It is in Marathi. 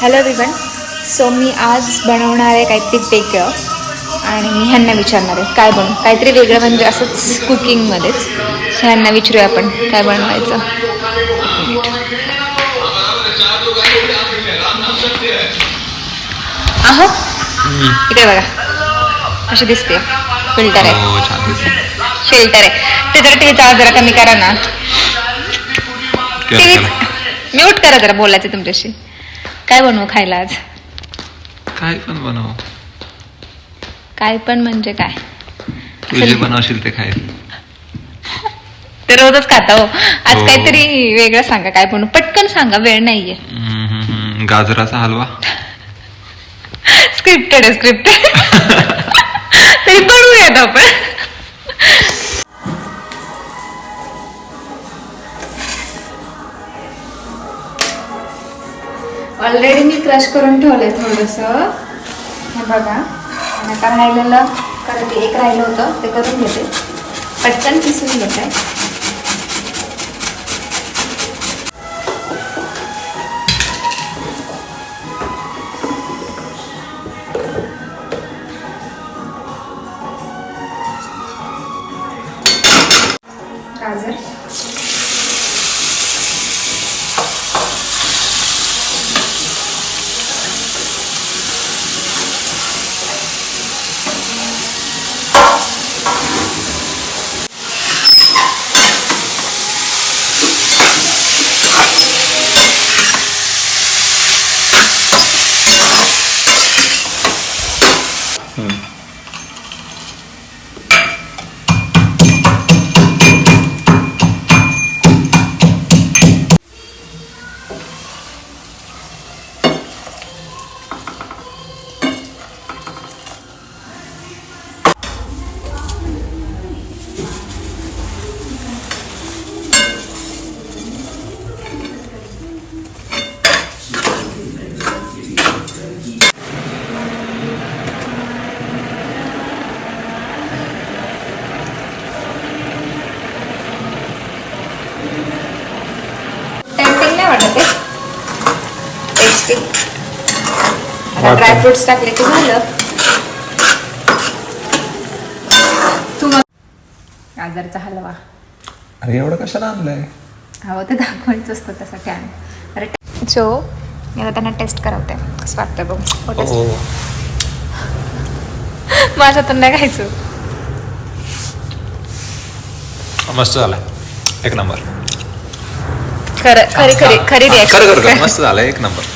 Hello everyone. सो मी आज बनवणार आहे काहीतरी वेगळं आणि मी ह्यांना विचारणार आहे काय बनवू, काहीतरी वेगळं म्हणजे असंच कुकिंगमध्येच. ह्यांना विचारूया आपण काय बनवायचं. अहो इकडे बघा अशी दिसते. फिल्टर आहे, फिल्टर आहे. त्याच्याकडे टीव्हीचा आवाज जरा कमी करा ना. म्यूट करा जरा, बोलायचं तुमच्याशी. काय बनवू खायला आज? काय पण बनव. काय पण म्हणजे काय? तू जे बनवशील ते खाईल. ते रोजच खाता हो. आज काहीतरी वेगळं सांगा. काय बनवू पटकन सांगा, वेळ नाहीये. गाजराचा हलवा. स्क्रिप्टेड आहे, स्क्रिप्टेड. तरी बनवूयात आपण. ऑलरेडी मी क्रश करून ठेवलंय थोडंसं, हे बघा. आणि आता राहिलेलं कारण ते एक राहिलं होतं ते करून घेते. पटकन पिसून घेते. गाजर, वाटत टेस्टी. आता ड्रायफ्रुट्स टाकले की झालं. गाजरचा हलवा. अरे एवढं कशाला आणलंय? हवं ते दाखवायचं असतं त्यासाठी आण. अरे सो मी आता त्यांना टेस्ट करवते कसं वाटतं बघ. माझ्या तर नाही खायचं. मस्त झाला, एक नंबर. खरी रिॲक्शन. मस्त झालं, एक नंबर.